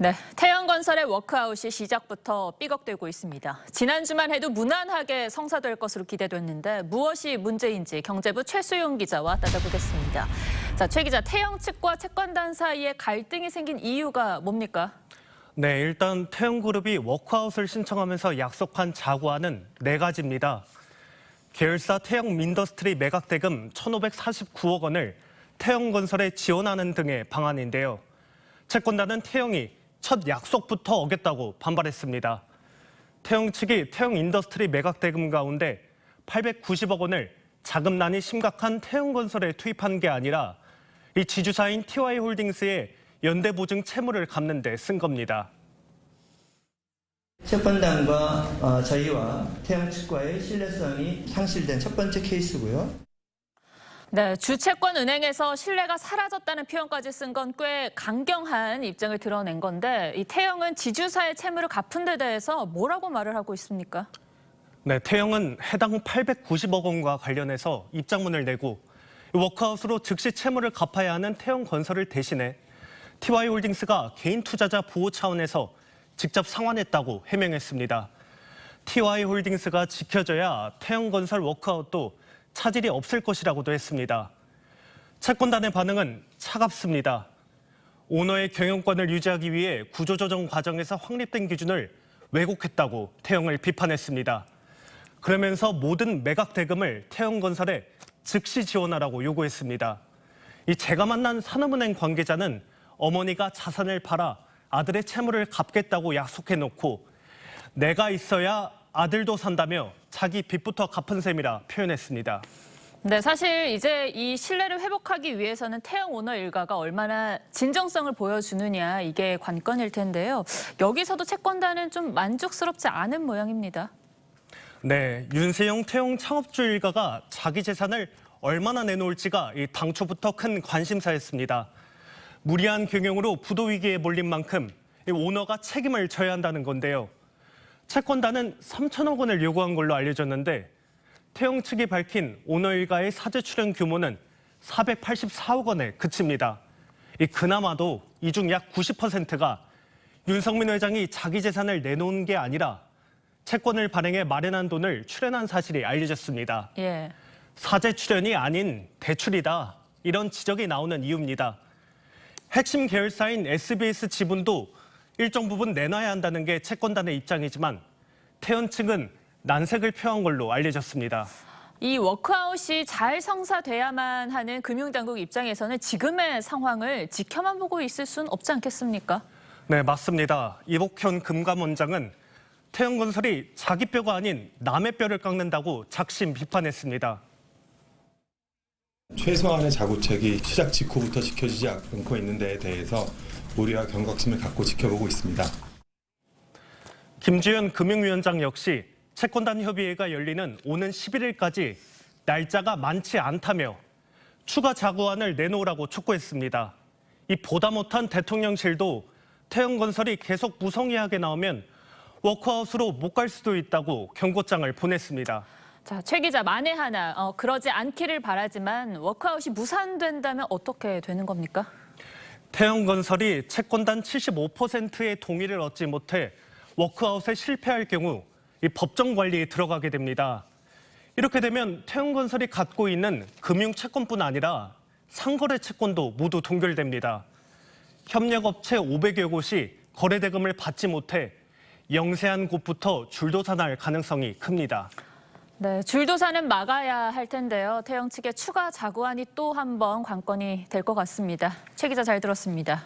네, 태영건설의 워크아웃이 시작부터 삐걱대고 있습니다. 지난 주만 해도 무난하게 성사될 것으로 기대됐는데 무엇이 문제인지 경제부 최수용 기자와 따져보겠습니다. 자, 최 기자, 태영 측과 채권단 사이에 갈등이 생긴 이유가 뭡니까? 네, 일단 태영그룹이 워크아웃을 신청하면서 약속한 자구안은 4가지입니다. 계열사 태영민더스트리 매각대금 1,549억 원을 태영건설에 지원하는 등의 방안인데요. 채권단은 태영이 첫 약속부터 어겼다고 반발했습니다. 태영 측이 태영인더스트리 매각대금 가운데 890억 원을 자금난이 심각한 태영건설에 투입한 게 아니라 이 지주사인 TY홀딩스의 연대보증 채무를 갚는 데 쓴 겁니다. 채권단과 저희와 태영 측과의 신뢰성이 상실된 첫 번째 케이스고요. 네, 주채권은행에서 신뢰가 사라졌다는 표현까지 쓴 건 꽤 강경한 입장을 드러낸 건데 이 태영은 지주사의 채무를 갚은 데 대해서 뭐라고 말을 하고 있습니까? 네, 태영은 해당 890억 원과 관련해서 입장문을 내고 워크아웃으로 즉시 채무를 갚아야 하는 태영건설을 대신해 TY홀딩스가 개인 투자자 보호 차원에서 직접 상환했다고 해명했습니다. TY홀딩스가 지켜져야 태영건설 워크아웃도 차질이 없을 것이라고도 했습니다. 채권단의 반응은 차갑습니다. 오너의 경영권을 유지하기 위해 구조조정 과정에서 확립된 기준을 왜곡했다고 태영을 비판했습니다. 그러면서 모든 매각 대금을 태영건설에 즉시 지원하라고 요구했습니다. 제가 만난 산업은행 관계자는 어머니가 자산을 팔아 아들의 채무를 갚겠다고 약속해놓고 내가 있어야 아들도 산다며 자기 빚부터 갚은 셈이라 표현했습니다. 네, 사실 이제 이 신뢰를 회복하기 위해서는 태영 오너 일가가 얼마나 진정성을 보여주느냐 이게 관건일 텐데요. 여기서도 채권단은 좀 만족스럽지 않은 모양입니다. 네, 윤세영 태영 창업주 일가가 자기 재산을 얼마나 내놓을지가 당초부터 큰 관심사였습니다. 무리한 경영으로 부도 위기에 몰린 만큼 오너가 책임을 져야 한다는 건데요. 채권단은 3천억 원을 요구한 걸로 알려졌는데 태영 측이 밝힌 오너 일가의 사재 출연 규모는 484억 원에 그칩니다. 그나마도 이 중 약 90%가 윤석민 회장이 자기 재산을 내놓은 게 아니라 채권을 발행해 마련한 돈을 출연한 사실이 알려졌습니다. 예. 사재 출연이 아닌 대출이다. 이런 지적이 나오는 이유입니다. 핵심 계열사인 SBS 지분도 일정 부분 내놔야 한다는 게 채권단의 입장이지만 태연 측은 난색을 표한 걸로 알려졌습니다. 이 워크아웃이 잘 성사돼야만 하는 금융당국 입장에서는 지금의 상황을 지켜만 보고 있을 수는 없지 않겠습니까? 네, 맞습니다. 이복현 금감원장은 태영건설이 자기 뼈가 아닌 남의 뼈를 깎는다고 작심 비판했습니다. 최소한의 자구책이 시작 직후부터 지켜지지 않고 있는 데에 대해서 우리와 경각심을 갖고 지켜보고 있습니다. 김주현 금융위원장 역시 채권단 협의회가 열리는 오는 11일까지 날짜가 많지 않다며 추가 자구안을 내놓으라고 촉구했습니다. 보다 못한 대통령실도 태영건설이 계속 무성의하게 나오면 워크아웃으로 못 갈 수도 있다고 경고장을 보냈습니다. 자, 최 기자, 만에 하나 그러지 않기를 바라지만 워크아웃이 무산된다면 어떻게 되는 겁니까? 태영건설이 채권단 75%의 동의를 얻지 못해 워크아웃에 실패할 경우 법정 관리에 들어가게 됩니다. 이렇게 되면 태영건설이 갖고 있는 금융채권뿐 아니라 상거래 채권도 모두 동결됩니다. 협력업체 500여 곳이 거래대금을 받지 못해 영세한 곳부터 줄도산할 가능성이 큽니다. 네, 줄도산은 막아야 할 텐데요. 태영 측의 추가 자구안이 또 한 번 관건이 될 것 같습니다. 최 기자 잘 들었습니다.